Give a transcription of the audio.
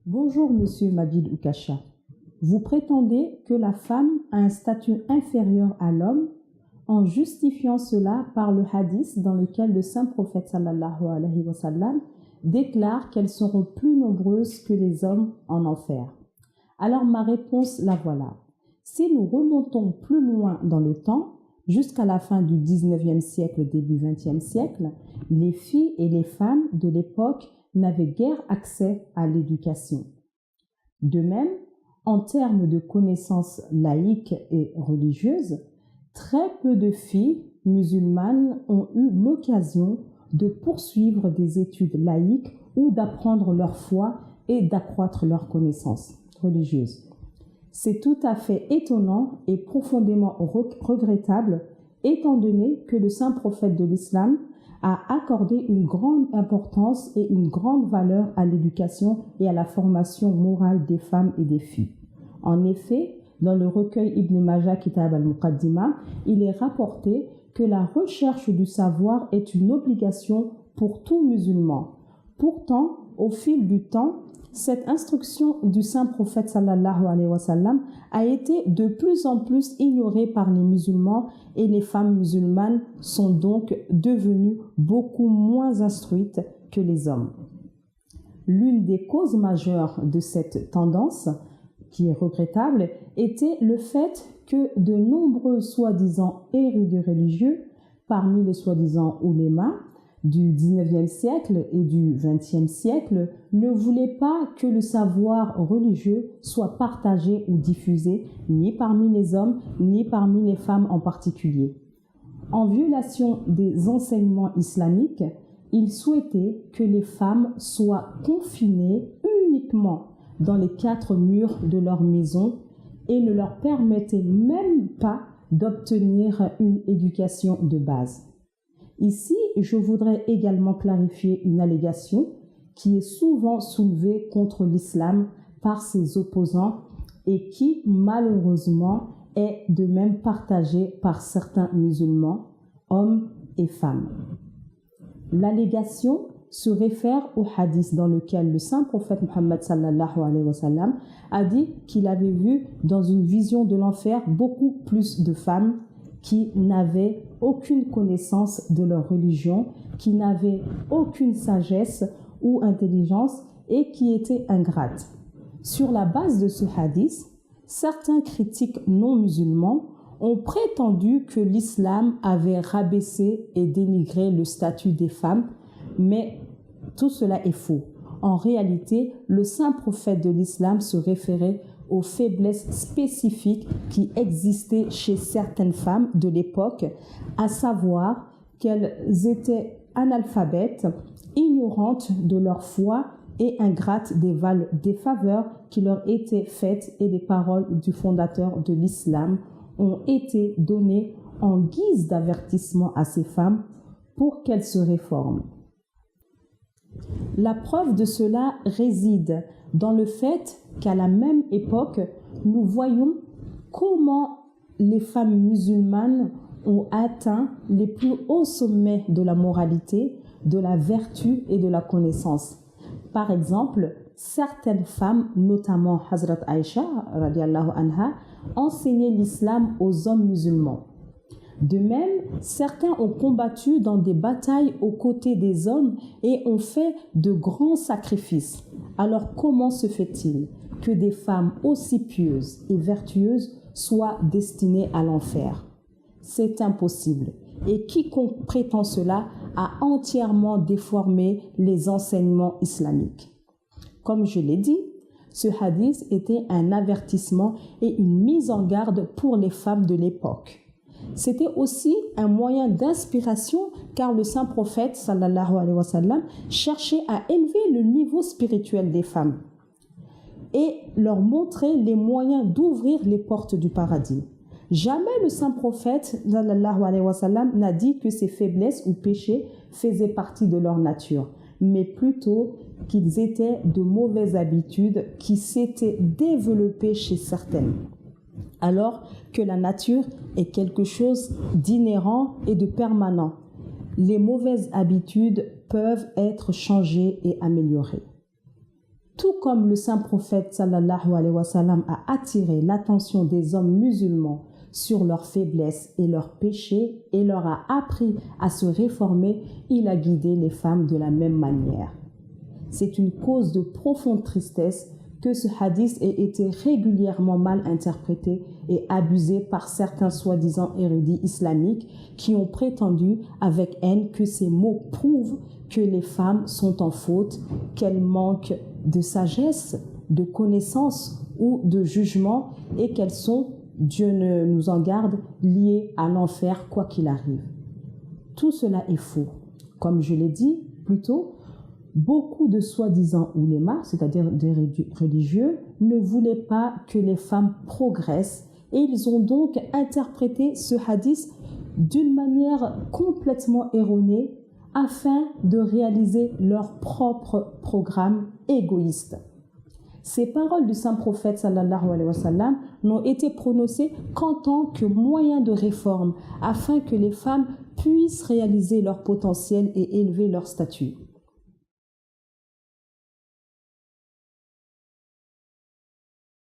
Bonjour Monsieur Majid Oukasha. Vous prétendez que la femme a un statut inférieur à l'homme en justifiant cela par le hadith dans lequel le saint prophète sallallahu alayhi wa sallam déclare qu'elles seront plus nombreuses que les hommes en enfer. Alors ma réponse la voilà. Si nous remontons plus loin dans le temps, jusqu'à la fin du 19e siècle, début 20e siècle, les filles et les femmes de l'époque n'avaient guère accès à l'éducation. De même, en termes de connaissances laïques et religieuses, très peu de filles musulmanes ont eu l'occasion de poursuivre des études laïques ou d'apprendre leur foi et d'accroître leurs connaissances religieuses. C'est tout à fait étonnant et profondément regrettable, étant donné que le saint prophète de l'islam a accordé une grande importance et une grande valeur à l'éducation et à la formation morale des femmes et des filles. En effet, dans le recueil Ibn Majah Kitab al-Muqaddimah, il est rapporté que la recherche du savoir est une obligation pour tout musulman. Pourtant, au fil du temps, cette instruction du saint prophète sallallahu alayhi wa sallam a été de plus en plus ignorée par les musulmans et les femmes musulmanes sont donc devenues beaucoup moins instruites que les hommes. L'une des causes majeures de cette tendance, qui est regrettable, était le fait que de nombreux soi-disant érudits religieux, parmi les soi-disant oulémas, du 19e siècle et du 20e siècle ne voulaient pas que le savoir religieux soit partagé ou diffusé ni parmi les hommes ni parmi les femmes en particulier. En violation des enseignements islamiques, ils souhaitaient que les femmes soient confinées uniquement dans les 4 murs de leur maison et ne leur permettaient même pas d'obtenir une éducation de base. Ici, je voudrais également clarifier une allégation qui est souvent soulevée contre l'islam par ses opposants et qui, malheureusement, est de même partagée par certains musulmans, hommes et femmes. L'allégation se réfère au hadith dans lequel le saint prophète Muhammad sallallahu alayhi wa sallam a dit qu'il avait vu dans une vision de l'enfer beaucoup plus de femmes qui n'avaient aucune connaissance de leur religion, qui n'avaient aucune sagesse ou intelligence et qui étaient ingrates. Sur la base de ce hadith, certains critiques non musulmans ont prétendu que l'islam avait rabaissé et dénigré le statut des femmes, mais tout cela est faux. En réalité, le saint prophète de l'islam se référait aux faiblesses spécifiques qui existaient chez certaines femmes de l'époque, à savoir qu'elles étaient analphabètes, ignorantes de leur foi et ingrates des faveurs qui leur étaient faites, et les paroles du fondateur de l'islam ont été données en guise d'avertissement à ces femmes pour qu'elles se réforment. La preuve de cela réside dans le fait qu'à la même époque, nous voyons comment les femmes musulmanes ont atteint les plus hauts sommets de la moralité, de la vertu et de la connaissance. Par exemple, certaines femmes, notamment Hazrat Aïcha, radiallahu anha, enseignaient l'islam aux hommes musulmans. De même, certains ont combattu dans des batailles aux côtés des hommes et ont fait de grands sacrifices. Alors comment se fait-il que des femmes aussi pieuses et vertueuses soient destinées à l'enfer? C'est impossible. Et quiconque prétend cela a entièrement déformé les enseignements islamiques. Comme je l'ai dit, ce hadith était un avertissement et une mise en garde pour les femmes de l'époque. C'était aussi un moyen d'inspiration car le saint prophète sallallahu alayhi wa sallam cherchait à élever le niveau spirituel des femmes et leur montrer les moyens d'ouvrir les portes du paradis. Jamais le saint prophète sallallahu alayhi wa sallam n'a dit que ces faiblesses ou péchés faisaient partie de leur nature, mais plutôt qu'ils étaient de mauvaises habitudes qui s'étaient développées chez certaines. Alors que la nature est quelque chose d'inhérent et de permanent. Les mauvaises habitudes peuvent être changées et améliorées. Tout comme le saint prophète sallallahu alayhi wa sallam a attiré l'attention des hommes musulmans sur leurs faiblesses et leurs péchés et leur a appris à se réformer, il a guidé les femmes de la même manière. C'est une cause de profonde tristesse que ce hadith ait été régulièrement mal interprété et abusé par certains soi-disant érudits islamiques qui ont prétendu avec haine que ces mots prouvent que les femmes sont en faute, qu'elles manquent de sagesse, de connaissance ou de jugement et qu'elles sont, Dieu ne nous en garde, liées à l'enfer quoi qu'il arrive. Tout cela est faux. Comme je l'ai dit plus tôt, beaucoup de soi-disant oulémas, c'est-à-dire des religieux, ne voulaient pas que les femmes progressent et ils ont donc interprété ce hadith d'une manière complètement erronée afin de réaliser leur propre programme égoïste. Ces paroles du saint prophète sallallahu alayhi wa sallam n'ont été prononcées qu'en tant que moyen de réforme afin que les femmes puissent réaliser leur potentiel et élever leur statut.